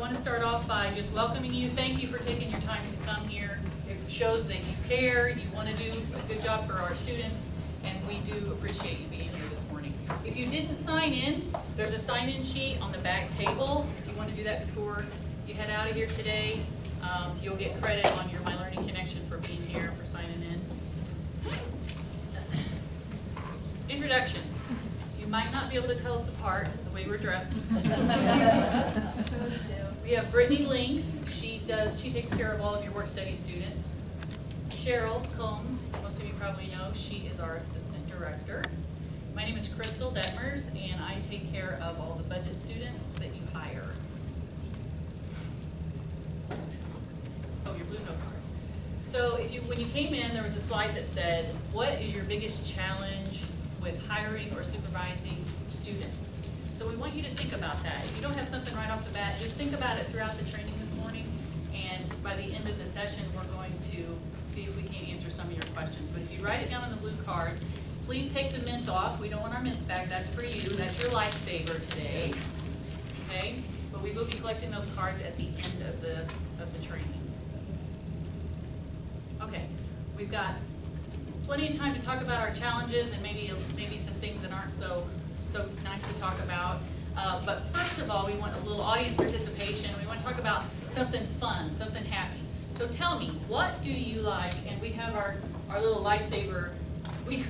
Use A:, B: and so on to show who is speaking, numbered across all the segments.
A: want to start off by just welcoming you. Thank you for taking your time to come here. It shows that you care, you want to do a good job for our students, and we do appreciate you being here this morning. If you didn't sign in, there's a sign-in sheet on the back table. If you want to do that before you head out of here today, you'll get credit on your My Learning Connection for being here, for signing in. Introductions. You might not be able to tell us apart the way we're dressed. We have Brittany Links. She takes care of all of your work study students. Cheryl Combs, most of you probably know, she is our assistant director. My name is Crystal Detmers, and I take care of all the budget students that you hire. Oh, your blue note cards. So when you came in, there was a slide that said, what is your biggest challenge with hiring or supervising students? So we want you to think about that. If you don't have something right off the bat, just think about it throughout the training this morning, and by the end of the session, we're going to see if we can answer some of your questions. But if you write it down on the blue cards, please take the mints off. We don't want our mints back. That's for you. That's your lifesaver today. Okay? But we will be collecting those cards at the end of the training. Okay. We've got plenty of time to talk about our challenges and maybe some things that aren't so nice to talk about. But first of all, we want a little audience participation. We want to talk about something fun, something happy. So tell me, what do you like? And we have our little lifesaver. We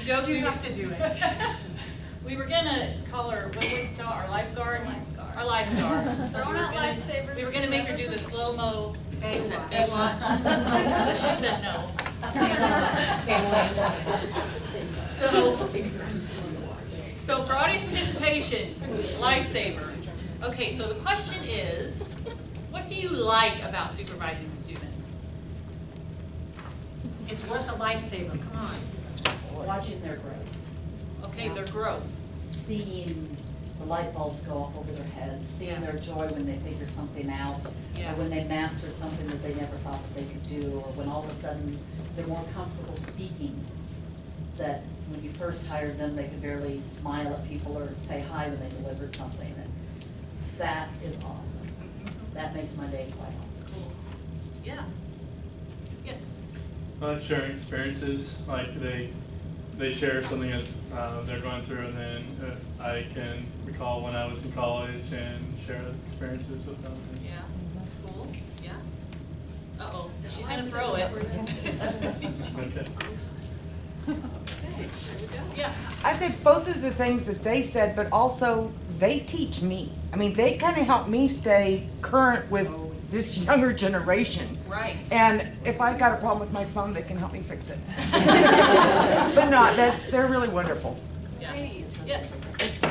A: joke you have to do it. We were gonna call her, what do we call our lifeguard? Our lifeguard.
B: Throwing out lifesavers.
A: We were gonna make her do the slow-mo. Baywatch. She said no. So for audience participation, lifesaver. Okay, so the question is, what do you like about supervising students?
C: It's worth a lifesaver, come on.
D: Watching their growth.
A: Okay, their growth.
D: Seeing the light bulbs go off over their heads, seeing their joy when they figure something out,
A: Yeah.
D: or when they master something that they never thought that they could do, or when all of a sudden they're more comfortable speaking, that when you first hired them, they could barely smile at people or say hi when they delivered something. And that is awesome. That makes my day quite awesome.
A: Cool. Yeah. Yes.
E: I like sharing experiences, like they share something as they're going through, and then I can recall when I was in college and share experiences with them.
A: Yeah. That's cool. Yeah. Uh-oh. She's gonna throw it. Okay, there we go. Yeah.
F: I'd say both of the things that they said, but also they teach me. I mean, they kind of help me stay current with this younger generation.
A: Right.
F: And if I got a problem with my phone, they can help me fix it. But no, they're really wonderful.
A: Yeah. Yes.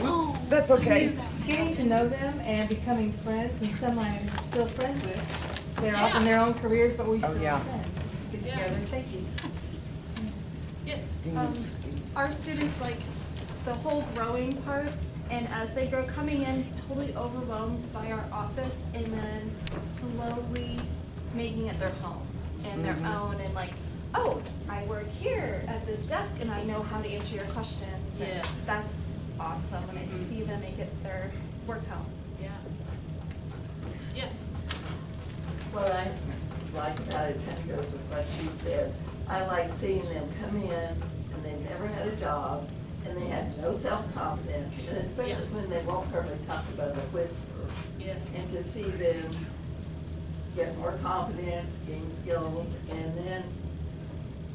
F: Oops, that's okay.
G: Getting to know them and becoming friends, and some I'm still friends with. They're off in their own careers, but we still
F: yeah.
G: are friends. Get
A: Yeah.
G: together. Thank you.
A: Yes.
B: Our students like the whole growing part, and as they grow, coming in totally overwhelmed by our office, and then slowly making it their home and their own, and like, oh, I work here at this desk, and I know how to answer your questions. And
A: Yes.
B: that's awesome when I see them make it their work home.
A: Yeah. Yes.
H: What I like about it kind of goes with what she said. I like seeing them come in and they've never had a job and they have no self-confidence, and especially when they won't hardly talk about a whisper.
A: Yes.
H: And to see them get more confidence, gain skills, and then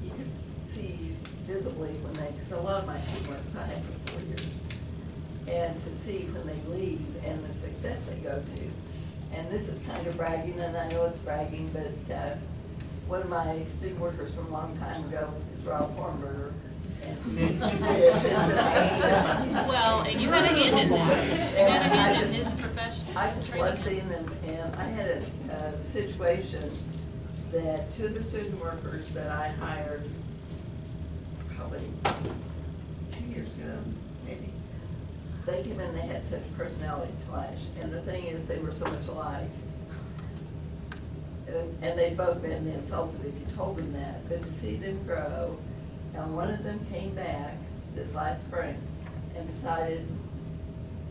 H: you can see visibly when they, so a lot of my students I had for 4 years, and to see when they leave and the success they go to. And this is kind of bragging, and I know it's bragging, but one of my student workers from a long time ago is Rob Hornberger.
A: Well, and you had a hand in that. You had a hand in his profession.
H: I just love seeing them, and I had a situation that two of the student workers that I hired probably 2 years ago, maybe, they came in, they had such a personality clash, and the thing is, they were so much alike. And they'd both been insulted if you told them that, but to see them grow, and one of them came back this last spring and decided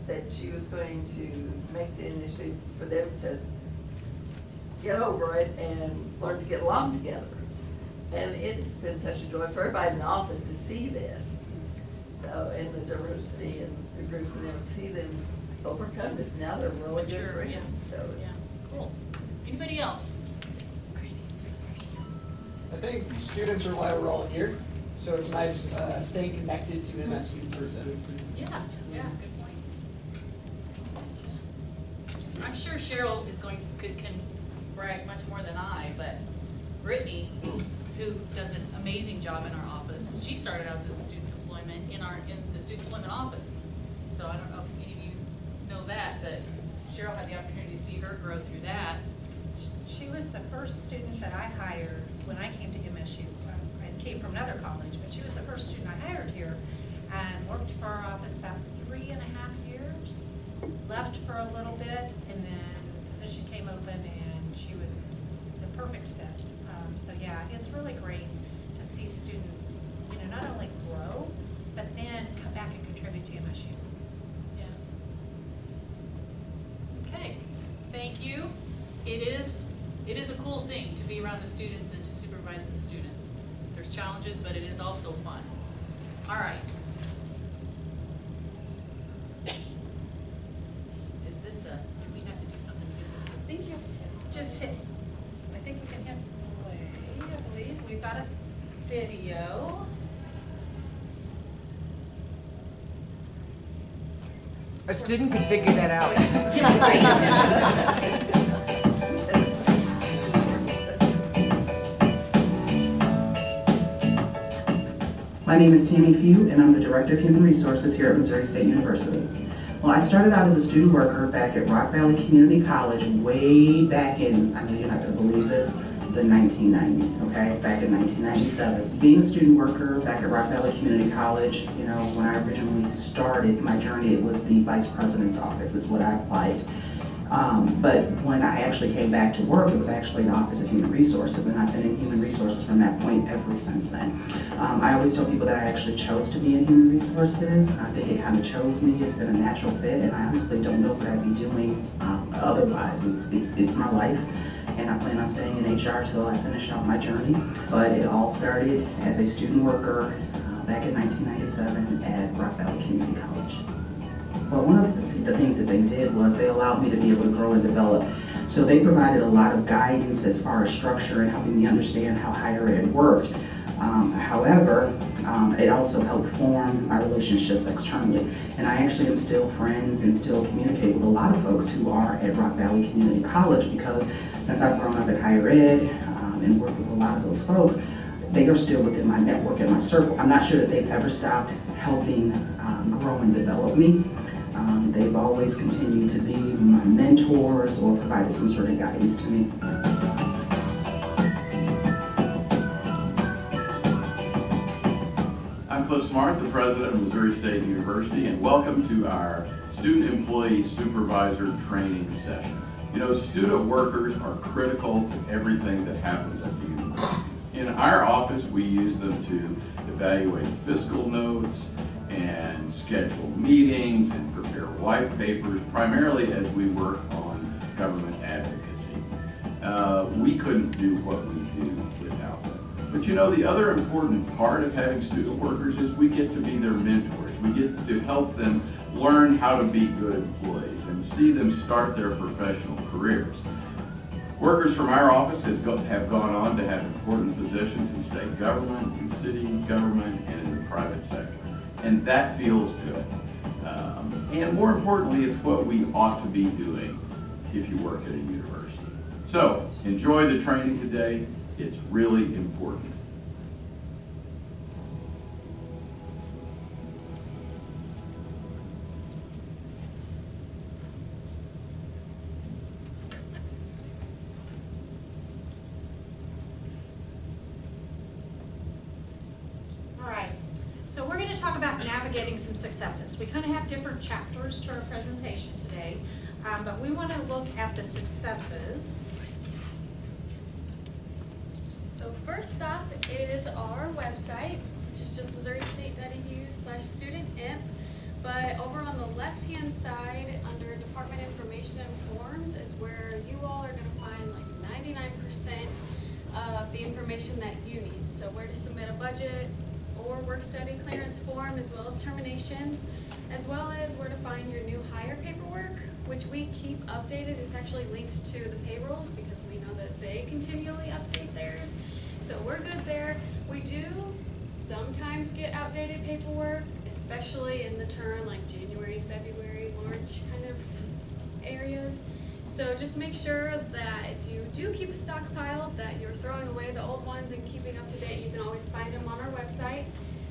H: that she was going to make make the initiative for them to get over it and learn to get along together. And it's been such a joy for everybody in the office to see this. So, and the diversity in the group, and then see them overcome this. Now they're really good
A: Sure, yeah.
H: friends, so.
A: Yeah, cool. Anybody else?
I: I think the students are why we're all here, so it's nice staying connected to MSU first.
A: Yeah, good point. I'm sure Cheryl is can brag much more than I, but Brittany, who does an amazing job in our office, she started out as a student employment in the student employment office. So I don't know if any of you know that, but Cheryl had the opportunity to see her grow through that.
C: She was the first student that I hired when I came to MSU. I came from another college, but she was the first student I hired here and worked for our office about 3.5 years. Left for a little bit, and then the position came open, and she was the perfect fit. So yeah, it's really great to see students, not only grow, but then come back and contribute to MSU.
A: Yeah. Okay, thank you. It is a cool thing to be around the students and to supervise the students. There's challenges, but it is also fun. All right. Is this do we have to do something to get this?
C: I think you just hit, I think we can hit play, I believe. We've got a video.
F: A student could figure that out.
J: My name is Tammy Few, and I'm the Director of Human Resources here at Missouri State University. Well, I started out as a student worker back at Rock Valley Community College way back in, I know you're not going to believe this, the 1990s, okay? Back in 1997. Being a student worker back at Rock Valley Community College, when I originally started my journey, it was the Vice President's office is what I applied. But when I actually came back to work, it was actually the Office of Human Resources, and I've been in Human Resources from that point ever since then. I always tell people that I actually chose to be in Human Resources. I think it kind of chose me. It's been a natural fit, and I honestly don't know what I'd be doing otherwise. It's my life, and I plan on staying in HR till I finish out my journey. But it all started as a student worker back in 1997 at Rock Valley Community College. Well, one of the things that they did was they allowed me to be able to grow and develop. So they provided a lot of guidance as far as structure and helping me understand how higher ed worked. However, it also helped form my relationships externally. And I actually am still friends and still communicate with a lot of folks who are at Rock Valley Community College, because since I've grown up in higher ed and worked with a lot of those folks, they are still within my network and my circle. I'm not sure that they've ever stopped helping grow and develop me. They've always continued to be my mentors or provided some sort of guidance to me.
K: I'm Cliff Smart, the president of Missouri State University, and welcome to our Student Employee Supervisor Training Session. Student workers are critical to everything that happens at the university. In our office, we use them to evaluate fiscal notes and schedule meetings and prepare white papers, primarily as we work on government advocacy. We couldn't do what we do without them. But the other important part of having student workers is we get to be their mentors. We get to help them learn how to be good employees and see them start their professional careers. Workers from our office have gone on to have important positions in state government, in city government, and in the private sector. And that feels good. And more importantly, it's what we ought to be doing if you work at a university. So, enjoy the training today. It's really important.
C: So we're going to talk about navigating some successes. We kind of have different chapters to our presentation today, but we want to look at the successes.
L: So first up is our website, which is just missouri-state.edu/student-imp. But over on the left-hand side, under Department Information and Forms, is where you all are gonna find like 99% of the information that you need. So where to submit a budget or work-study clearance form, as well as terminations, as well as where to find your new hire paperwork, which we keep updated. It's actually linked to the payrolls because we know that they continually update theirs. So we're good there. We do sometimes get outdated paperwork, especially in the term like January, February, March kind of areas. So just make sure that if you do keep a stockpile, that you're throwing away the old ones and keeping up to date. You can always find them on our website.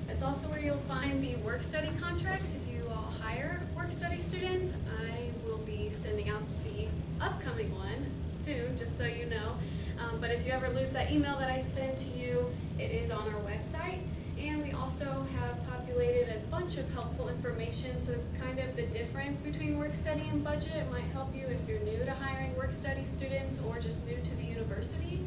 L: That's also where you'll find the work-study contracts. If you all hire work-study students, I will be sending out the upcoming one soon, just so you know. But if you ever lose that email that I send to you, it is on our website. And we also have populated a bunch of helpful information, so kind of the difference between work-study and budget might help you if you're new to hiring work-study students or just new to the university.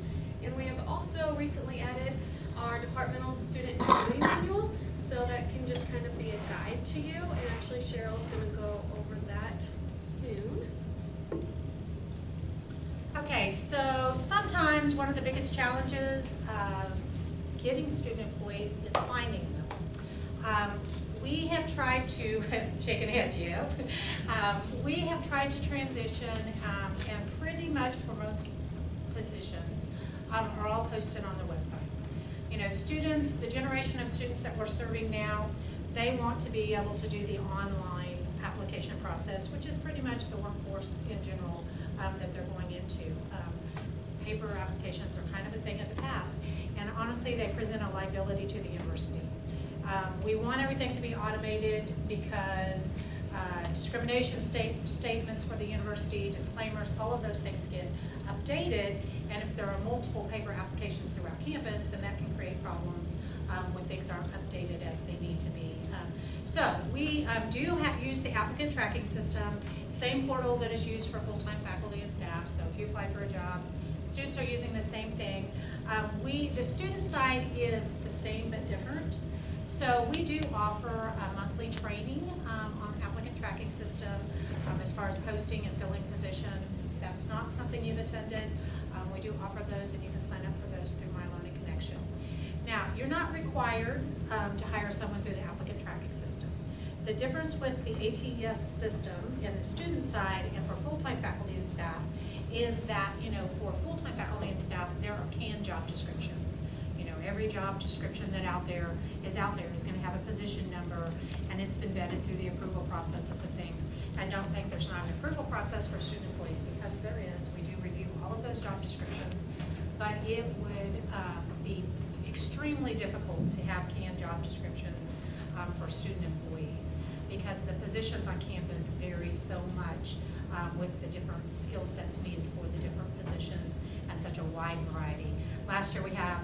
L: And we have also recently added our departmental student employee manual, so that can just kind of be a guide to you. And actually Cheryl's going to go over that soon.
C: Okay, so sometimes one of the biggest challenges of getting student employees is finding them. We have tried to, shaking heads, yeah. We have tried to transition, and pretty much for most positions are all posted on the website. You know, students, the generation of students that we're serving now, they want to be able to do the online application process, which is pretty much the workforce in general that they're going into. Paper applications are kind of a thing of the past, and honestly, they present a liability to the university. We want everything to be automated because discrimination statements for the university, disclaimers, all of those things get updated, and if there are multiple paper applications throughout campus, then that can create problems when things aren't updated as they need to be. So we do use the applicant tracking system, same portal that is used for full-time faculty and staff. So if you apply for a job, students are using the same thing. The student side is the same but different. So we do offer a monthly training on applicant tracking system as far as posting and filling positions. If that's not something you've attended, we do offer those, and you can sign up for those through My Learning Connection. Now, you're not required to hire someone through the applicant tracking system. The difference with the ATS system in the student side and for full-time faculty and staff is that, you know, for full-time faculty and staff, there are canned job descriptions. You know, every job description that is going to have a position number, and it's been vetted through the approval processes of things. I don't think there's not an approval process for student employees, because there is. We do review all of those job descriptions, but it would be extremely difficult to have canned job descriptions for student employees, because the positions on campus vary so much with the different skill sets needed for the different positions and such a wide variety. Last year we had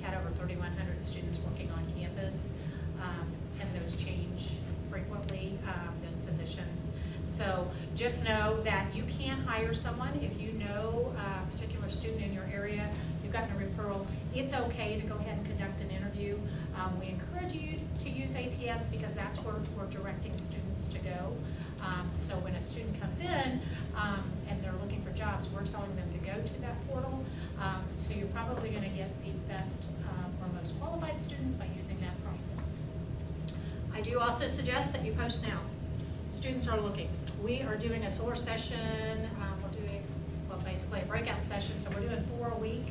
C: over 3,100 students working on campus, and those change frequently, those positions. So just know that you can hire someone if you know a particular student in your area, you've gotten a referral. It's okay to go ahead and conduct an interview. We encourage you to use ATS because that's where we're directing students to go. So when a student comes in and they're looking for jobs, we're telling them to go to that portal. So you're probably going to get the best or most qualified students by using that process. I do also suggest that you post now. Students are looking. We are doing a SOAR session. We're doing, well, basically a breakout session. So we're doing 4 a week.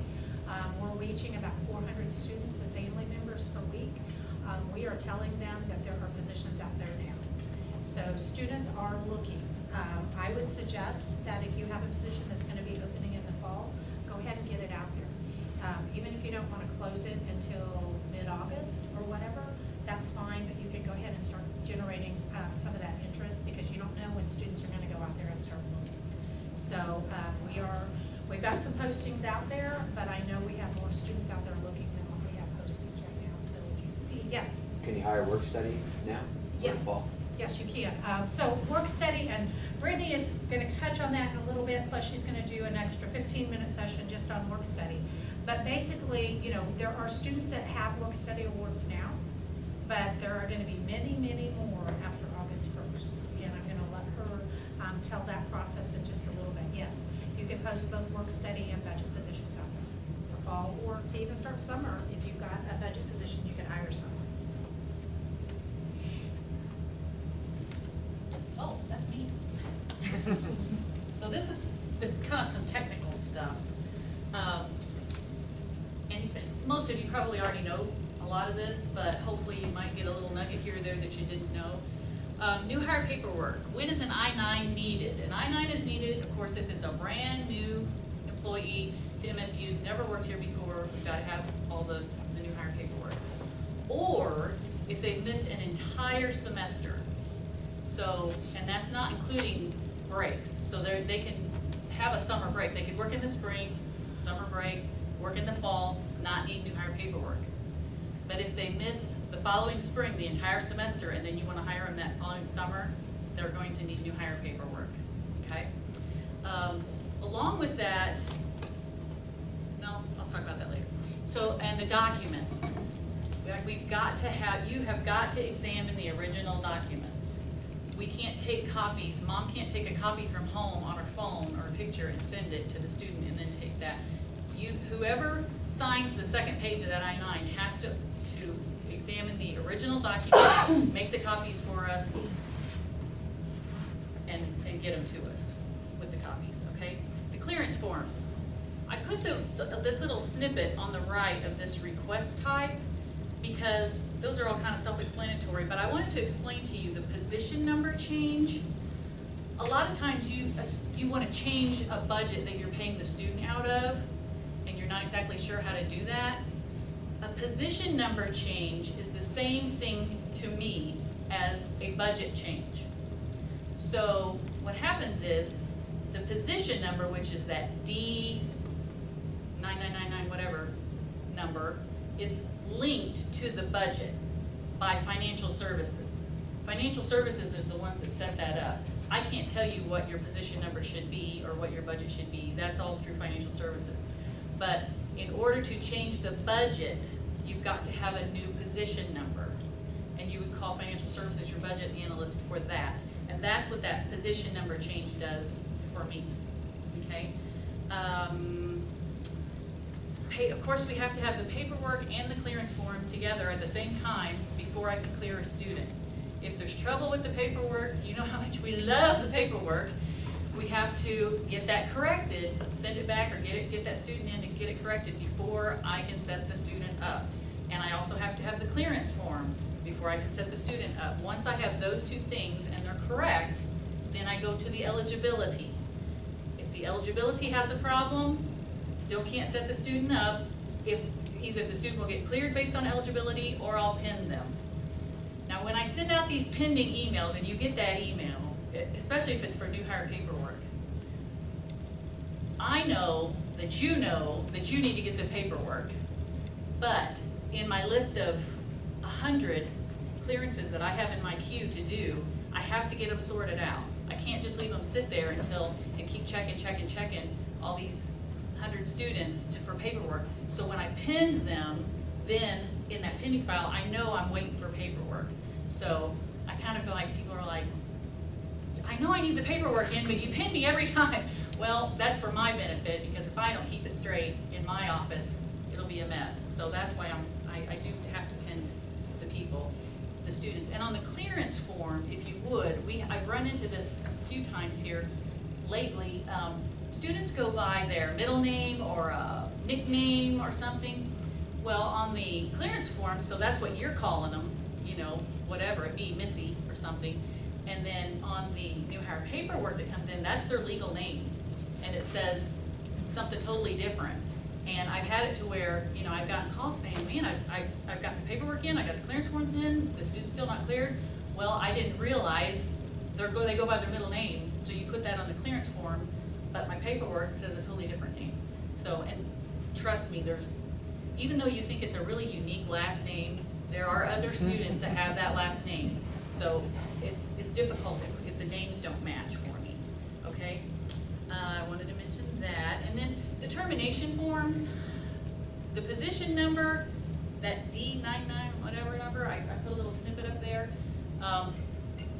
C: We're reaching about 400 students and family members per week. We are telling them that there are positions out there now. So students are looking. I would suggest that if you have a position that's going to be opening in the fall, go ahead and get it out there. Even if you don't want to close it until mid-August or whatever, that's fine, but you can go ahead and start generating some of that interest, because you don't know when students are going to go out there and start looking. So we've got some postings out there, but I know we have more students out there looking than what we have postings right now. So if you see, yes?
M: Can you hire work study now?
C: Yes.
M: Fall?
C: Yes, you can. So work study, and Brittany is going to touch on that in a little bit, plus she's going to do an extra 15-minute session just on work study. But basically, you know, there are students that have work study awards now, but there are going to be many, many more after August tell that process in just a little bit. Yes, you can post both work study and budget positions out there for fall, or to even start summer. If you've got a budget position, you can hire someone.
A: Oh, that's me. So this is kind of some technical stuff. And most of you probably already know a lot of this, but hopefully you might get a little nugget here or there that you didn't know. New hire paperwork. When is an I-9 needed? An I-9 is needed, of course, if it's a brand new employee to MSU's, never worked here before, we've got to have all the new hire paperwork. Or if they've missed an entire semester. So, and that's not including breaks. So they can have a summer break. They could work in the spring, summer break, work in the fall, not need new hire paperwork. But if they miss the following spring, the entire semester, and then you want to hire them that following summer, they're going to need new hire paperwork, okay? Along with that, no, I'll talk about that later. So, and the documents. We've got to have, you have got to examine the original documents. We can't take copies. Mom can't take a copy from home on her phone or a picture and send it to the student and then take that. Whoever signs the second page of that I-9 has to examine the original documents, make the copies for us, and get them to us with the copies, okay? The clearance forms. I put this little snippet on the right of this request type because those are all kind of self-explanatory, but I wanted to explain to you the position number change. A lot of times you want to change a budget that you're paying the student out of, and you're not exactly sure how to do that. A position number change is the same thing to me as a budget change. So what happens is the position number, which is that D9999 whatever number, is linked to the budget by financial services. Financial services is the ones that set that up. I can't tell you what your position number should be or what your budget should be. That's all through financial services. But in order to change the budget, you've got to have a new position number. And you would call financial services your budget analyst for that. And that's what that position number change does for me, okay? Of course, we have to have the paperwork and the clearance form together at the same time before I can clear a student. If there's trouble with the paperwork, you know how much we love the paperwork, we have to get that corrected, send it back, or get that student in and get it corrected before I can set the student up. And I also have to have the clearance form before I can set the student up. Once I have those two things and they're correct, then I go to the eligibility. If the eligibility has a problem, still can't set the student up. If either the student will get cleared based on eligibility or I'll pin them. Now when I send out these pending emails and you get that email, especially if it's for new hire paperwork, I know that you need to get the paperwork, but in my list of 100 clearances that I have in my queue to do, I have to get them sorted out. I can't just leave them sit there and keep checking all these 100 students for paperwork. So when I pin them, then in that pending file, I know I'm waiting for paperwork. So I kind of feel like people are like, I know I need the paperwork in, but you pin me every time. Well, that's for my benefit, because if I don't keep it straight in my office, it'll be a mess. So that's why I do have to pin the people, the students. And on the clearance form, if you would, I've run into this a few times here lately. Students go by their middle name or a nickname or something. Well, on the clearance form, so that's what you're calling them, you know, whatever it be, Missy or something. And then on the new hire paperwork that comes in, that's their legal name. And it says something totally different. And I've had it to where, you know, I've gotten calls saying, man, I've got the paperwork in, I got the clearance forms in, the student's still not cleared. Well, I didn't realize they go by their middle name, so you put that on the clearance form, but my paperwork says a totally different name. So, and trust me, even though you think it's a really unique last name, there are other students that have that last name. So it's difficult if the names don't match for me, okay? I wanted to mention that. And then the termination forms, the position number, that D99 whatever number, I put a little snippet up there.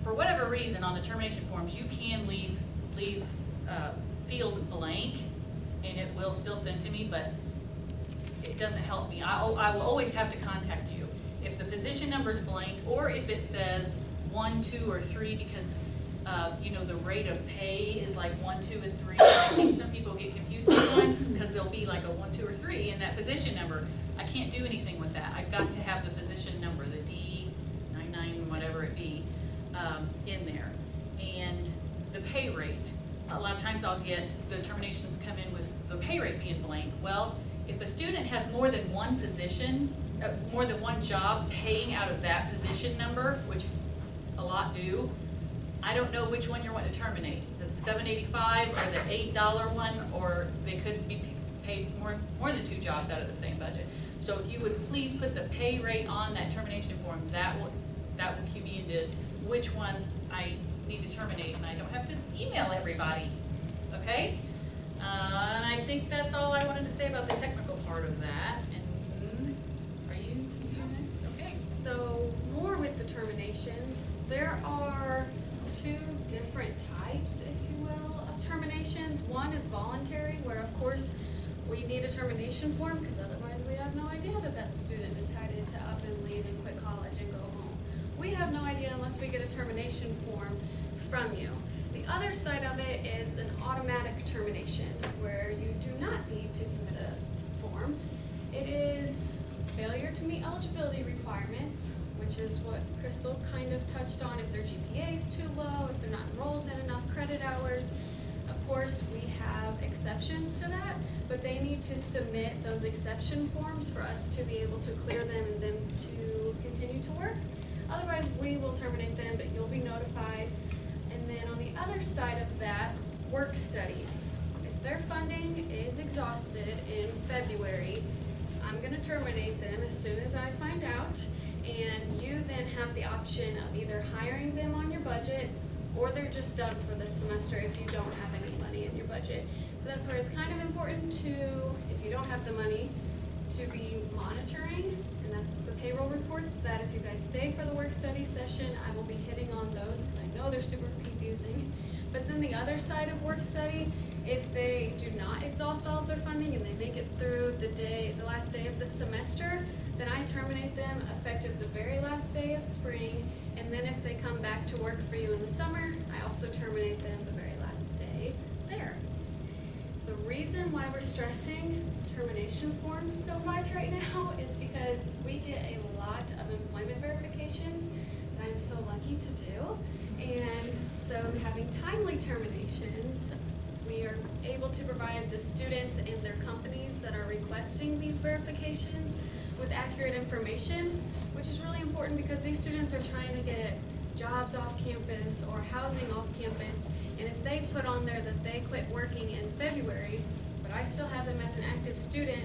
A: For whatever reason on the termination forms, you can leave leave fields blank, and it will still send to me, but it doesn't help me. I will always have to contact you. If the position number is blank, or if it says 1, 2, or 3, because you know, the rate of pay is like 1, 2, and 3. I think some people get confused sometimes because there'll be like a 1, 2, or 3 in that position number. I can't do anything with that. I've got to have the position number, the D99, whatever it be, in there. And the pay rate. A lot of times I'll get the terminations come in with the pay rate being blank. Well, if a student has more than one position, more than one job paying out of that position number, which a lot do, I don't know which one you're wanting to terminate. The $7.85 or the $8 one, or they could be paid more than 2 jobs out of the same budget. So if you would please put the pay rate on that termination form, that will cue me into which one I need to terminate, and I don't have to email everybody. Okay? And I think that's all I wanted to say about the technical part of that. And are you next? Okay.
L: So more with the terminations, there are 2 different types, if you will, of terminations. One is voluntary, where of course we need a termination form because otherwise we have no idea that that student decided to up and leave and quit college and go home. We have no idea unless we get a termination form from you. The other side of it is an automatic termination, where you do not need to submit a form. It is failure to meet eligibility requirements, which is what Crystal kind of touched on. If their GPA is too low, if they're not enrolled in enough credit hours. Of course, we have exceptions to that, but they need to submit those exception forms for us to be able to clear them and them to continue to work. Otherwise, we will terminate them, but you'll be notified. And then on the other side of that, work study. If their funding is exhausted in February, I'm going to terminate them as soon as I find out. And you then have the option of either hiring them on your budget, or they're just done for the semester if you don't have any money in your budget. So that's where it's kind of important to, if you don't have the money, to be monitoring, and that's the payroll reports, that if you guys stay for the work study session, I will be hitting on those because I know they're super confusing. But then the other side of work study, if they do not exhaust all of their funding and they make it through the last day of the semester, then I terminate them effective the very last day of spring. And then if they come back to work for you in the summer, I also terminate them the very last day there. The reason why we're stressing termination forms so much right now is because we get a lot of employment verifications that I'm so lucky to do. And so having timely terminations, we are able to provide the students and their companies that are requesting these verifications with accurate information, which is really important because these students are trying to get jobs off campus or housing off campus, and if they put on there that they quit working in February, but I still have them as an active student,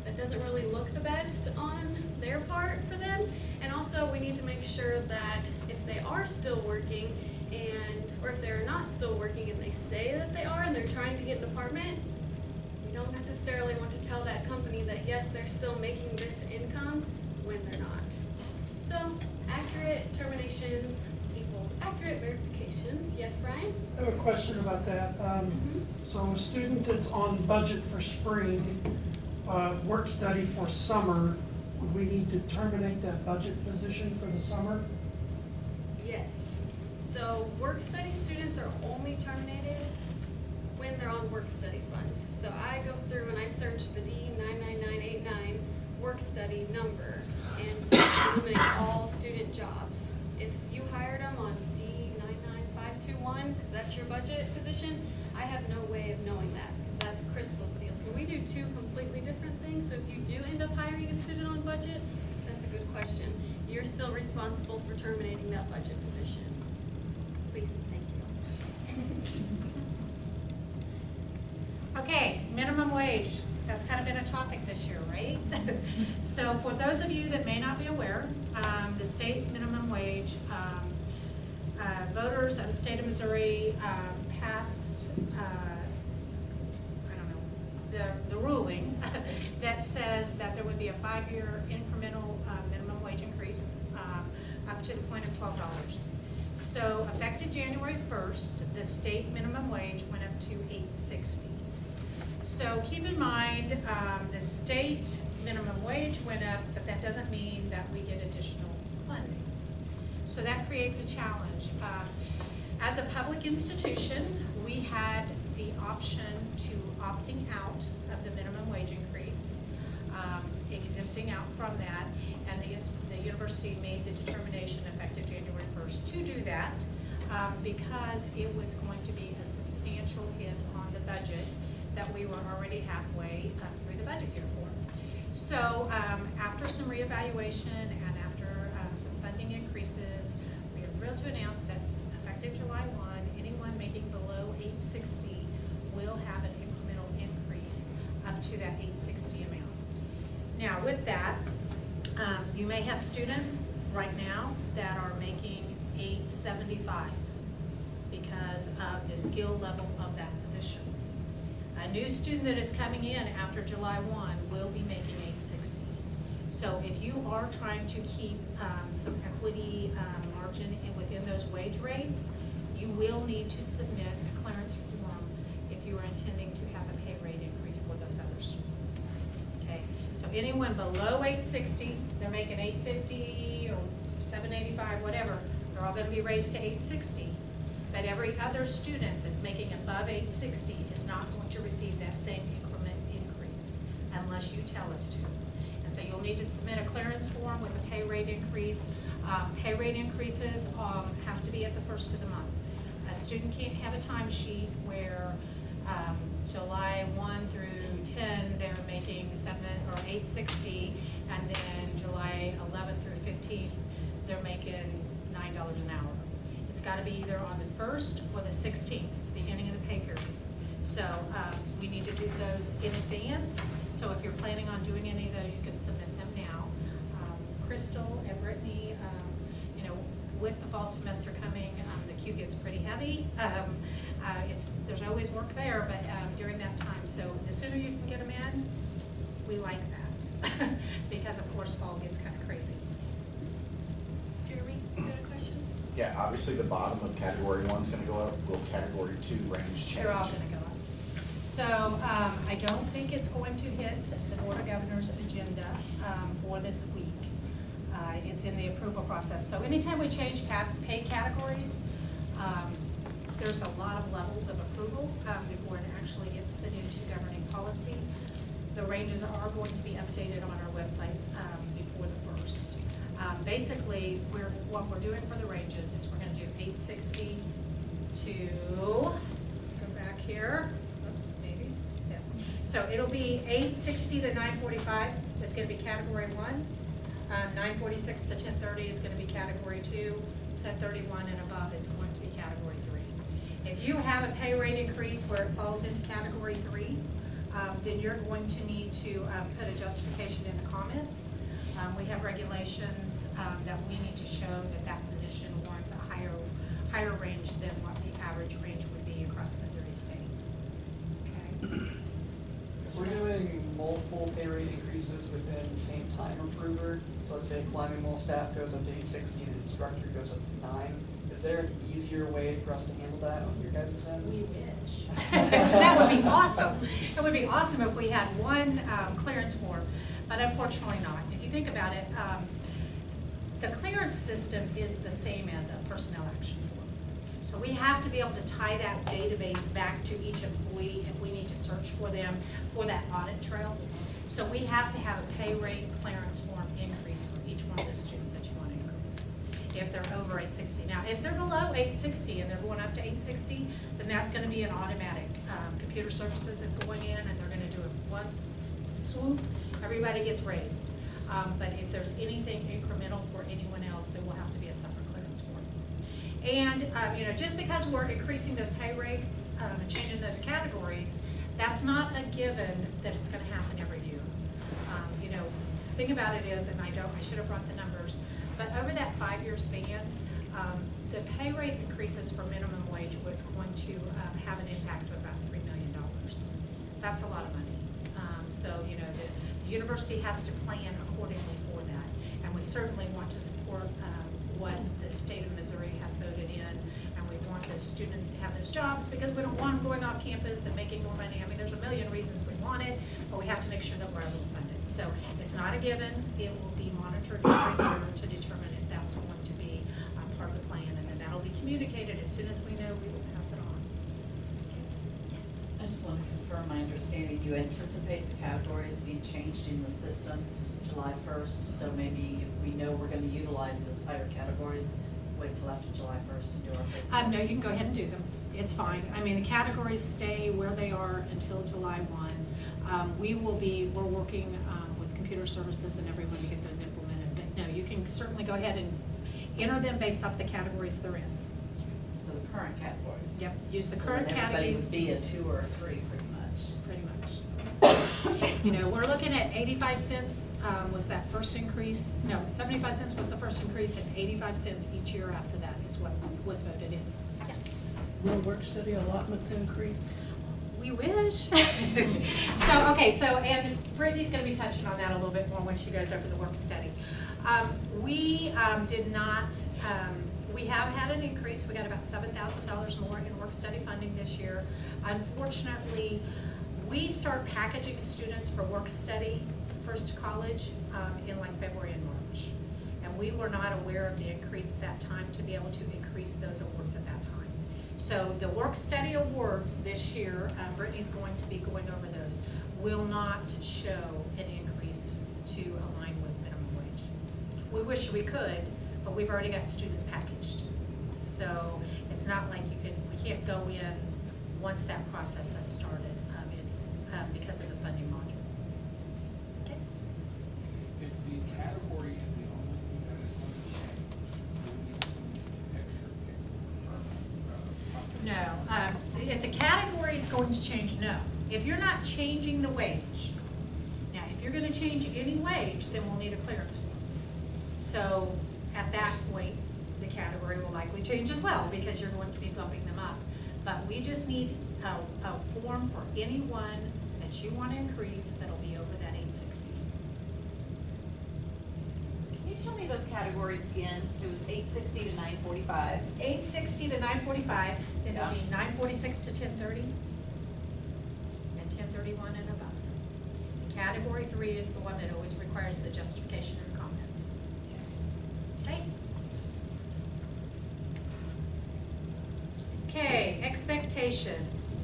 L: that doesn't really look the best on their part for them. And also we need to make sure that if they are still working, or if they're not still working and they say that they are and they're trying to get an apartment, we don't necessarily want to tell that company that yes, they're still making this income when they're not. So accurate terminations equals accurate verifications. Yes, Brian?
N: I have a question about that. So a student that's on budget for spring, work study for summer, would we need to terminate that budget position for the summer?
L: Yes. So work study students are only terminated when they're on work study funds. So I go through and I search the D99989 work study number and eliminate all student jobs. If you hired them on D99521, because that's your budget position, I have no way of knowing that because that's Crystal's deal. So we do 2 completely different things. So if you do end up hiring a student on budget, that's a good question. You're still responsible for terminating that budget position. Please, thank you.
C: Okay, minimum wage. That's kind of been a topic this year, right? So for those of you that may not be aware, the state minimum wage, voters of the state of Missouri passed, the ruling that says that there would be a 5-year incremental minimum wage increase up to the point of $12. So effective January 1st, the state minimum wage went up to $8.60. So keep in mind, the state minimum wage went up, but that doesn't mean that we get additional funding. So that creates a challenge. As a public institution, we had the option to opting out of the minimum wage increase, exempting out from that, and the university made the determination effective January 1st to do that because it was going to be a substantial hit on the budget that we were already halfway through the budget year for. So after some reevaluation and after some funding increases, we are thrilled to announce that effective July 1, anyone making below $860 will have an incremental increase up to that $860 amount. Now with that, you may have students right now that are making $875 because of the skill level of that position. A new student that is coming in after July 1 will be making $860. So if you are trying to keep some equity margin within those wage rates, you will need to submit a clearance form if you are intending to have a pay rate increase for those other students. Okay, so anyone below $860, they're making $850 or $785, whatever, they're all going to be raised to $860. But every other student that's making above $860 is not going to receive that same increment increase unless you tell us to. And so you'll need to submit a clearance form with a pay rate increase. Pay rate increases have to be at the first of the month. A student can't have a timesheet where July 1 through 10 they're making $860, and then July 11 through 15 they're making $9 an hour. It's got to be either on the 1st or the 16th, the beginning of the pay period. So we need to do those in advance. So if you're planning on doing any of those, you can submit them now. Crystal and Brittany, with the fall semester coming, the queue gets pretty heavy. There's always work there, but during that time, so the sooner you can get them in, we like that because of course fall gets kind of crazy.
L: Jeremy, you got a question?
O: Yeah, obviously the bottom of category 1 is going to go up. Will category 2 range change?
C: They're all going to go up. So I don't think it's going to hit the Board of Governors agenda for this week. It's in the approval process. So anytime we change pay categories, there's a lot of levels of approval before it actually gets put into governing policy. The ranges are going to be updated on our website before the 1st. Basically, what we're doing for the ranges is we're going to do 860 to, go back here, oops, maybe, yeah. So it'll be 860 to 945 is going to be category 1. 946 to 1030 is going to be category 2. 1031 and above is going to be category 3. If you have a pay rate increase where it falls into category 3, then you're going to need to put a justification in the comments. We have regulations that we need to show that that position warrants a higher range than what the average range would be across Missouri State. Okay.
I: If we're doing multiple pay rate increases within the same time approver, so let's say climbing mole staff goes up to 860 and instructor goes up to 9, is there an easier way for us to handle that on your guys' end?
C: We wish. That would be awesome. It would be awesome if we had one clearance form, but unfortunately not. If you think about it, the clearance system is the same as a personnel action form. So we have to be able to tie that database back to each employee if we need to search for them for that audit trail. So we have to have a pay rate clearance form increase for each one of the students that you want to increase if they're over 860. Now, if they're below 860 and they're going up to 860, then that's going to be an automatic. Computer services is going in and they're going to do one swoop, everybody gets raised. But if there's anything incremental for anyone else, there will have to be a separate clearance form. And just because we're increasing those pay rates and changing those categories, that's not a given that it's going to happen every year. The thing about it is, and I should have brought the numbers, but over that 5-year span, the pay rate increases for minimum wage was going to have an impact of about $3 million. That's a lot of money. So the university has to plan accordingly for that, and we certainly want to support what the state of Missouri has voted in, and we want those students to have those jobs because we don't want them going off campus and making more money. I mean, there's a million reasons we want it, but we have to make sure that we're able to fund it. So it's not a given. It will be monitored every year to determine if that's going to be part of the plan, and then that'll be communicated as soon as we know. We will pass it on.
D: I just want to confirm my understanding. Do you anticipate the categories being changed in the system July 1st? So maybe if we know we're going to utilize those higher categories, wait till after July 1st to do our
C: No, you can go ahead and do them. It's fine. I mean, the categories stay where they are until July 1. We're working with computer services and everyone to get those implemented. But no, you can certainly go ahead and enter them based off the categories they're in.
D: So the current categories.
C: Yep, use the
D: So
C: current
D: then everybody
C: categories.
D: would be a 2 or a 3 pretty much.
C: Pretty much. You know, we're looking at 85 cents was that first increase. No, 75 cents was the first increase, and 85 cents each year after that is what was voted in. Yeah.
N: Will work-study allotments increase?
C: We wish. And Brittany's gonna be touching on that a little bit more when she goes over the work study. We did not, we have had an increase. We got about $7,000 more in work study funding this year. Unfortunately, we start packaging students for work study first to college in like February and March. And we were not aware of the increase at that time to be able to increase those awards at that time. So the work study awards this year, Brittany's going to be going over those, will not show an increase to align with minimum wage. We wish we could, but we've already got students packaged. So it's not like we can't go in once that process has started. It's because of the funding module. Okay.
P: If the category is the only thing that is going to change, do we need some extra paperwork?
C: No, if the category is going to change, no. If you're not changing the wage, now if you're gonna change any wage, then we'll need a clearance form. So at that point, the category will likely change as well because you're going to be bumping them up. But we just need a form for anyone that you want to increase that'll be over that 860.
Q: Can you tell me those categories again? It was 860 to 945.
C: 860 to 945, then it'll be 946 to 1030, and 1031 and above. Category 3 is the one that always requires the justification and comments. Okay? Okay, expectations.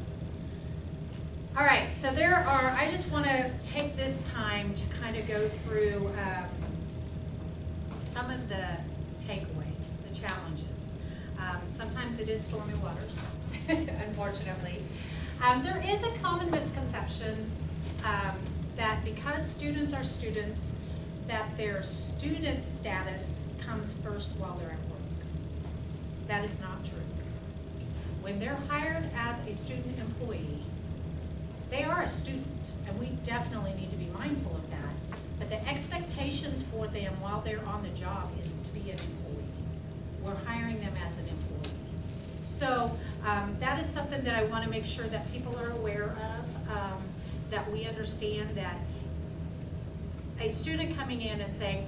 C: All right, so I just want to take this time to kind of go through some of the takeaways, the challenges. Sometimes it is stormy waters, unfortunately. There is a common misconception that because students are students, that their student status comes first while they're at work. That is not true. When they're hired as a student employee, they are a student, and we definitely need to be mindful of that. But the expectations for them while they're on the job is to be an employee. We're hiring them as an employee. So that is something that I want to make sure that people are aware of, that we understand that a student coming in and saying,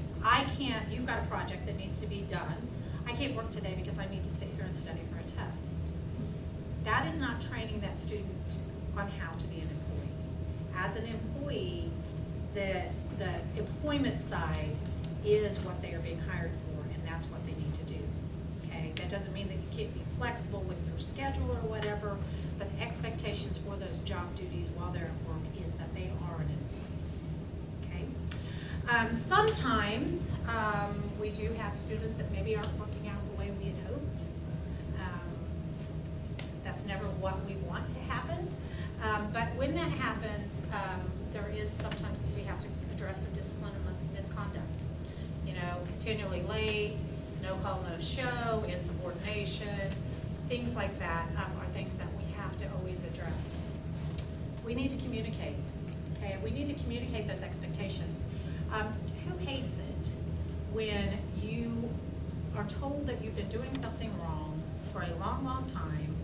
C: you've got a project that needs to be done, I can't work today because I need to sit here and study for a test. That is not training that student on how to be an employee. As an employee, the employment side is what they are being hired for, and that's what they need to do. Okay, that doesn't mean that you can't be flexible with your schedule or whatever, but the expectations for those job duties while they're at work is that they are an employee. Okay. Sometimes we do have students that maybe aren't working out the way we had hoped. That's never what we want to happen. But when that happens, there is sometimes we have to address some discipline and misconduct. You know, continually late, no call, no show, insubordination, things like that are things that we have to always address. We need to communicate, okay? We need to communicate those expectations. Who hates it when you are told that you've been doing something wrong for a long, long time,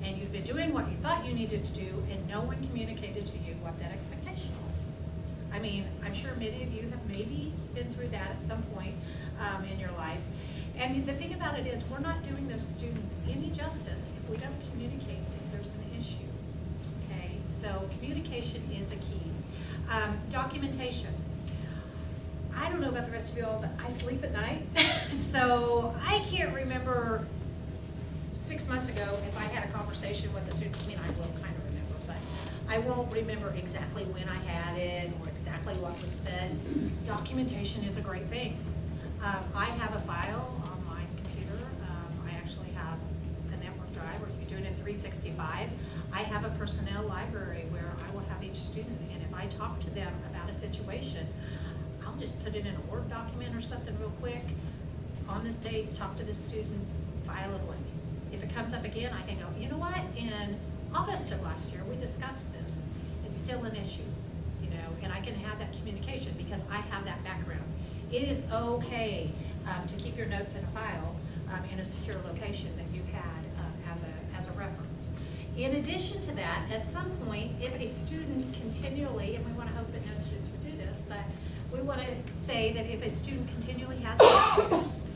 C: and you've been doing what you thought you needed to do, and no one communicated to you what that expectation was? I mean, I'm sure many of you have maybe been through that at some point in your life. And the thing about it is, we're not doing those students any justice if we don't communicate if there's an issue, okay? So communication is a key. Documentation. I don't know about the rest of you all, but I sleep at night. So I can't remember 6 months ago if I had a conversation with a student. I mean, I will kind of remember, but I won't remember exactly when I had it or exactly what was said. Documentation is a great thing. I have a file on my computer. I actually have a network drive where you can do it in 365. I have a personnel library where I will have each student, and if I talk to them about a situation, I'll just put it in a Word document or something real quick. On this date, talk to this student, file it away. If it comes up again, I can go, you know what, in August of last year, we discussed this. It's still an issue, you know, and I can have that communication because I have that background. It is okay to keep your notes in a file in a secure location that you've had as a reference. In addition to that, at some point, if a student continually, and we want to hope that no students would do this, but we want to say that if a student continually has issues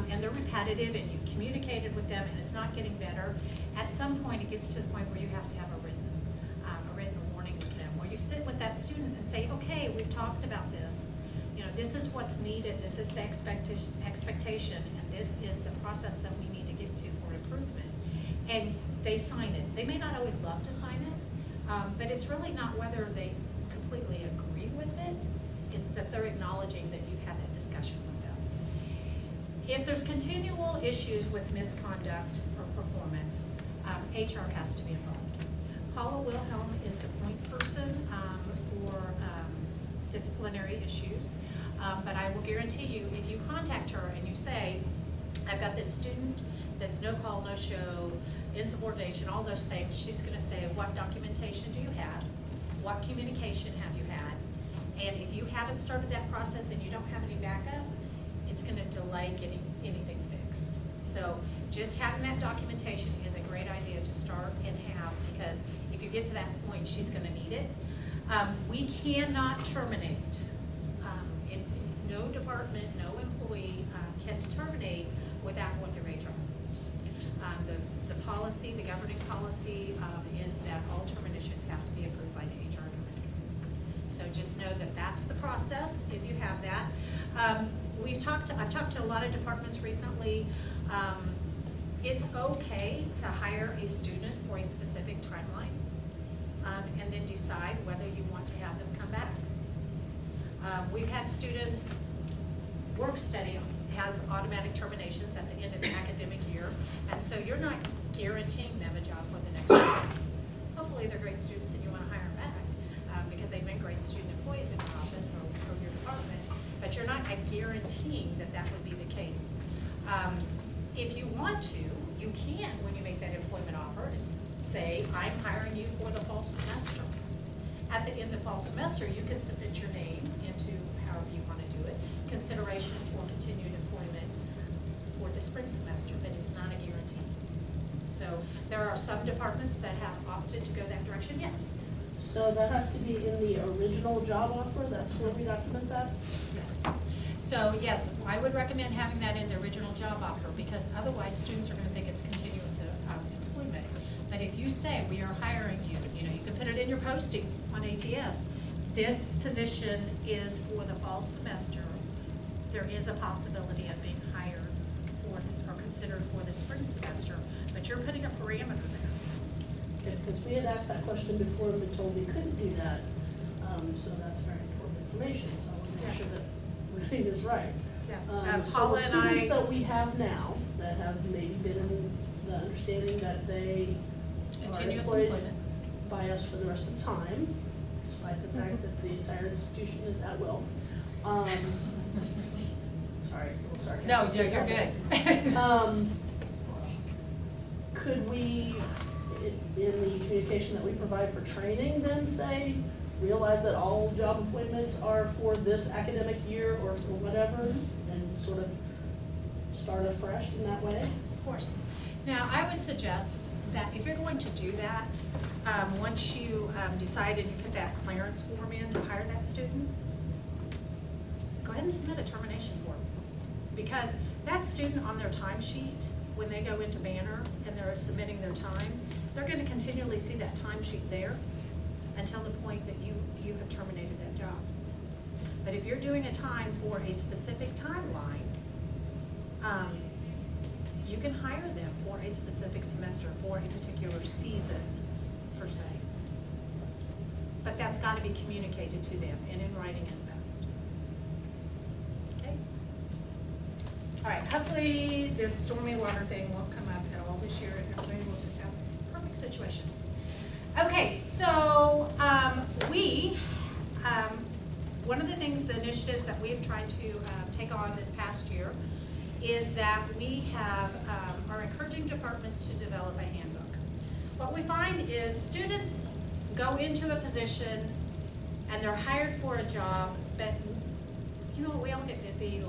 C: and they're repetitive and you've communicated with them and it's not getting better, at some point it gets to the point where you have to have a written warning with them, where you sit with that student and say, okay, we've talked about this. You know, this is what's needed, this is the expectation, and this is the process that we need to get to for improvement. And they sign it. They may not always love to sign it, but it's really not whether they completely agree with it, it's that they're acknowledging that you've had that discussion with them. If there's continual issues with misconduct or performance, HR has to be involved. Paula Wilhelm is the point person for disciplinary issues, but I will guarantee you, if you contact her and you say, I've got this student that's no call, no show, insubordination, all those things, she's going to say, what documentation do you have? What communication have you had? And if you haven't started that process and you don't have any backup, it's going to delay getting anything fixed. So just having that documentation is a great idea to start and have, because if you get to that point, she's going to need it. We cannot terminate. No department, no employee can terminate without going through HR. The policy, the governing policy is that all terminations have to be approved by the HR director. So just know that that's the process if you have that. I've talked to a lot of departments recently. It's okay to hire a student for a specific timeline and then decide whether you want to have them come back. We've had students, work study has automatic terminations at the end of the academic year, and so you're not guaranteeing them a job for the next year. Hopefully they're great students and you want to hire them back because they've been great student employees in your office or your department, but you're not guaranteeing that that would be the case. If you want to, you can, when you make that employment offer, and say, I'm hiring you for the fall semester. At the end of the fall semester, you can submit your name into however you want to do it, consideration for continued employment for the spring semester, but it's not a guarantee. So there are some departments that have opted to go that direction. Yes?
R: So that has to be in the original job offer? That's where we document that?
C: Yes. So yes, I would recommend having that in the original job offer, because otherwise students are going to think it's continuous employment. But if you say, we are hiring you, you know, you can put it in your posting on ATS. This position is for the fall semester. There is a possibility of being hired for this or considered for the spring semester, but you're putting a parameter there.
R: Okay, because we had asked that question before and been told we couldn't do that. So that's very important information, so I want to make sure that we're doing this right.
C: Yes.
R: So
C: Paula
R: the
C: and
R: students
C: I,
R: that we have now, that have maybe been in the understanding that they are
C: continuous
R: employed
C: employment.
R: by us for the rest of the time, despite the fact that the entire institution is at will. Sorry, a little sarcastic.
C: No, you're good.
R: Could we, in the communication that we provide for training, then say, realize that all job appointments are for this academic year or for whatever, and sort of start afresh in that way?
C: Of course. Now, I would suggest that if you're going to do that, once you decide and you put that clearance form in to hire that student, go ahead and submit a termination form. Because that student on their timesheet, when they go into Banner and they're submitting their time, they're gonna continually see that timesheet there until the point that you have terminated that job. But if you're doing a time for a specific timeline, you can hire them for a specific semester, for a particular season, per se. But that's gotta be communicated to them, and in writing is best. Okay? All right, hopefully this stormy water thing won't come up at all this year, and everybody will just have perfect situations. Okay, so one of the things, the initiatives that we've tried to take on this past year is that we are encouraging departments to develop a handbook. What we find is students go into a position and they're hired for a job, but you know, we all get busy,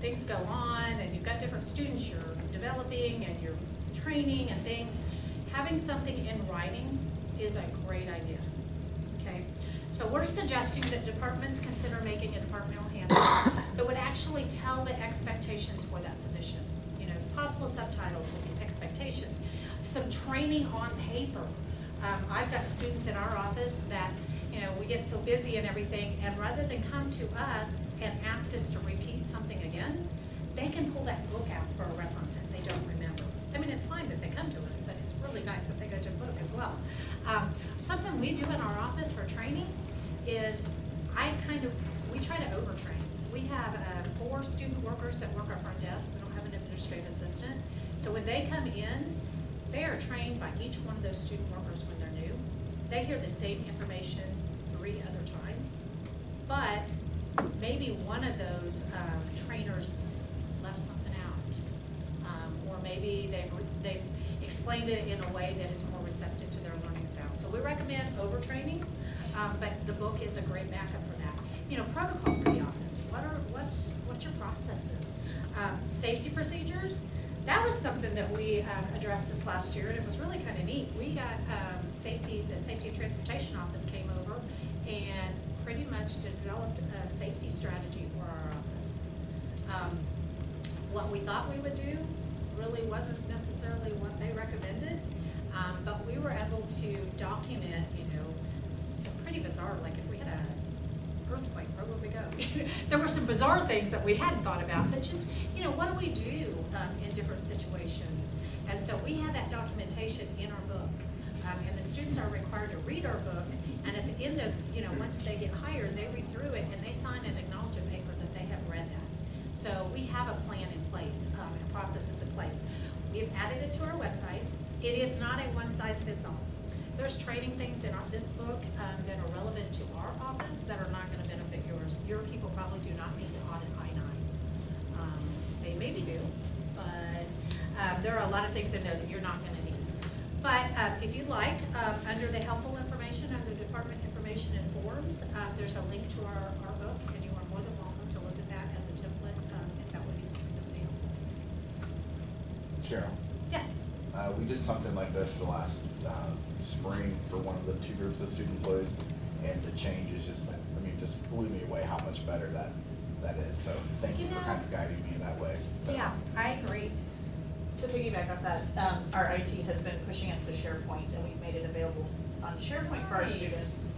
C: things go on, and you've got different students you're developing and you're training and things. Having something in writing is a great idea, okay? So we're suggesting that departments consider making a departmental handbook that would actually tell the expectations for that position. You know, possible subtitles will be expectations, some training on paper. I've got students in our office that, you know, we get so busy and everything, and rather than come to us and ask us to repeat something again, they can pull that book out for a reference if they don't remember. I mean, it's fine that they come to us, but it's really nice that they go to a book as well. Something we do in our office for training is we try to overtrain. We have 4 student workers that work our front desk. We don't have an administrative assistant. So when they come in, they are trained by each one of those student workers when they're new. They hear the same information 3 other times, but maybe one of those trainers left something out. Or maybe they've explained it in a way that is more receptive to their learning style. So we recommend overtraining, but the book is a great backup for that. You know, protocol for the office. What's your processes? Safety procedures. That was something that we addressed this last year, and it was really kind of neat. We got the Safety and Transportation Office came over and pretty much developed a safety strategy for our office. What we thought we would do really wasn't necessarily what they recommended, but we were able to document, you know, some pretty bizarre, like if we had an earthquake, where would we go? There were some bizarre things that we hadn't thought about, but just, you know, what do we do in different situations? And so we have that documentation in our book, and the students are required to read our book, and at the end of, you know, once they get hired, they read through it and they sign an acknowledgement paper that they have read that. So we have a plan in place, and processes in place. We've added it to our website. It is not a one-size-fits-all. There's training things in this book that are relevant to our office that are not going to benefit yours. Your people probably do not need to audit I-9s. They maybe do, but there are a lot of things in there that you're not going to need. But if you'd like, under the helpful information, under department information and forms, there's a link to our book, and you are more than welcome to look at that as a template if that would be something that would be helpful.
O: Cheryl?
C: Yes?
O: We did something like this the last spring for one of the 2 groups of student employees, and the change is just, I mean, just blew me away how much better that is. So thank you for kind of guiding me in that way. So.
C: Yeah, I agree.
Q: To piggyback off that, our IT has been pushing us to SharePoint, and we've made it available on SharePoint for our students.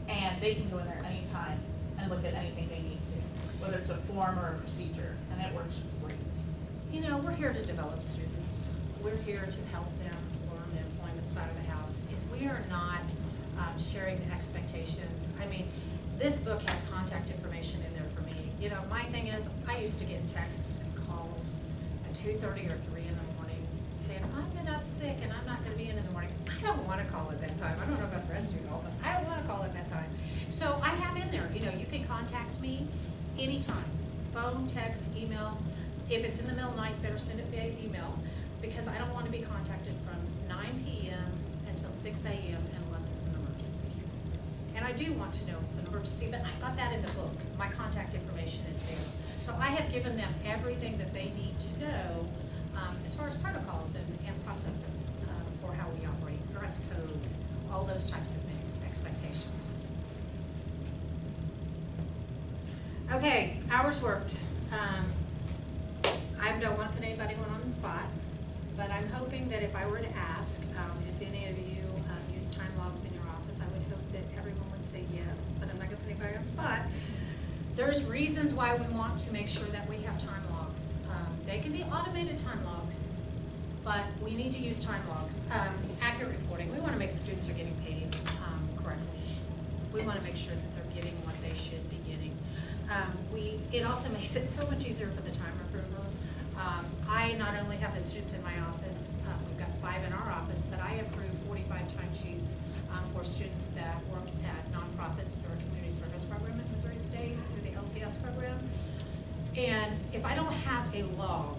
Q: And they can go in there anytime and look at anything they need to, whether it's a form or a procedure, and it works great.
C: You know, we're here to develop students. We're here to help them learn the employment side of the house. If we are not sharing the expectations, I mean, this book has contact information in there for me. You know, my thing is, I used to get texts and calls at 2:30 or 3 in the morning saying, I've been up sick and I'm not going to be in the morning. I don't want to call at that time. I don't know about the rest of you all, but I don't want to call at that time. So I have in there, you know, you can contact me anytime. Phone, text, email. If it's in the middle of the night, better send it via email, because I don't want to be contacted from 9 p.m. until 6 a.m. unless it's an emergency. And I do want to know if it's an emergency, but I've got that in the book. My contact information is there. So I have given them everything that they need to know as far as protocols and processes for how we operate, dress code, all those types of things, expectations. Okay, hours worked. I'm don't want to put anybody on the spot, but I'm hoping that if I were to ask, if any of you use time logs in your office, I would hope that everyone would say yes, but I'm not going to put anybody on the spot. There's reasons why we want to make sure that we have time logs. They can be automated time logs, but we need to use time logs. Accurate reporting, we want to make students are getting paid correctly. We want to make sure that they're getting what they should be getting. It also makes it so much easier for the time approver. I not only have the students in my office, we've got 5 in our office, but I approve 45 timesheets for students that work at nonprofits through our community service program at Missouri State, through the LCS program. And if I don't have a log,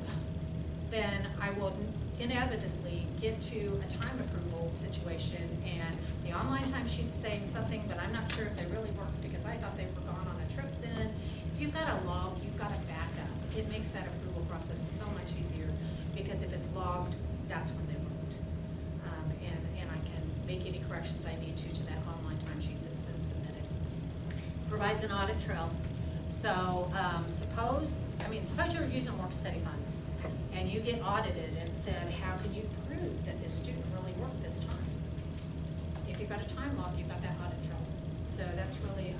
C: then I will inevitably get to a time approval situation and the online timesheet's saying something, but I'm not sure if they really worked because I thought they were gone on a trip then. If you've got a log, you've got a backup. It makes that approval process so much easier because if it's logged, that's when they worked. And I can make any corrections I need to that online timesheet that's been submitted. Provides an audit trail. So suppose you're using work study funds and you get audited and said, how can you prove that this student really worked this time? If you've got a time log, you've got that audit trail. So that's really,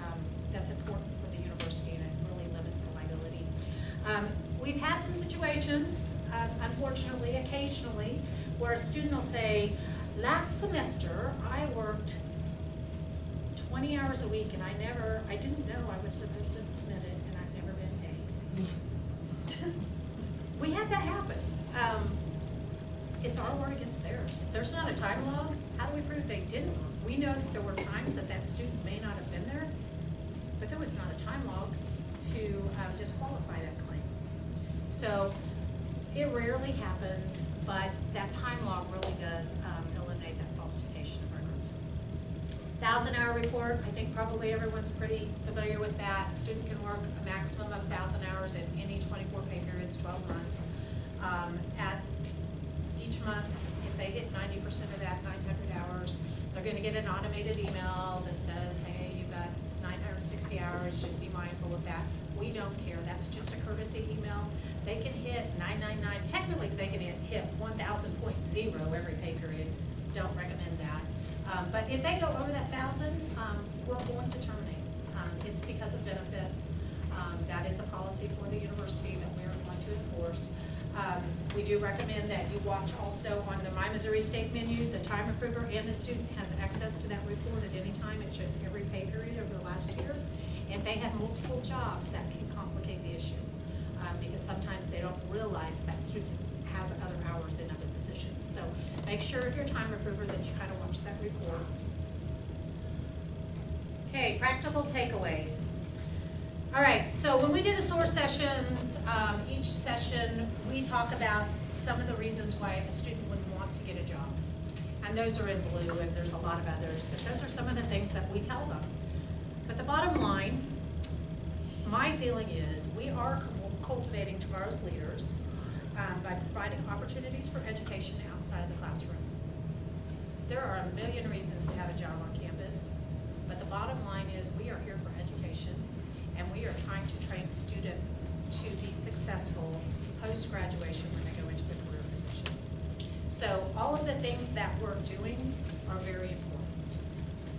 C: that's important for the university and it really limits the liability. We've had some situations, unfortunately, occasionally, where a student will say, last semester I worked 20 hours a week and I didn't know I was supposed to submit it and I've never been paid. We had that happen. It's our word against theirs. If there's not a time log, how do we prove they didn't work? We know that there were times that student may not have been there, but there was not a time log to disqualify that claim. So it rarely happens, but that time log really does eliminate that falsification of records. 1,000-hour report, I think probably everyone's pretty familiar with that. Student can work a maximum of 1,000 hours in any 24 pay periods, 12 months. At each month, if they hit 90% of that, 900 hours, they're going to get an automated email that says, hey, you've got 960 hours, just be mindful of that. We don't care, that's just a courtesy email. They can hit 999, technically they can hit 1,000.0 every pay period. Don't recommend that. But if they go over that 1,000, we're going to terminate. It's because of benefits. That is a policy for the university that we're going to enforce. We do recommend that you watch also on the My Missouri State menu, the time approver and the student has access to that report at any time. It shows every pay period over the last year. And they have multiple jobs that can complicate the issue because sometimes they don't realize that student has other hours in other positions. So make sure if you're a time approver that you kind of watch that report. Okay, practical takeaways. All right, so when we do the SOAR sessions, each session we talk about some of the reasons why a student would want to get a job. And those are in blue, and there's a lot of others, but those are some of the things that we tell them. But the bottom line, my feeling is we are cultivating tomorrow's leaders by providing opportunities for education outside of the classroom. There are a million reasons to have a job on campus, but the bottom line is we are here for education, and we are trying to train students to be successful post-graduation when they go into the career positions. So all of the things that we're doing are very important.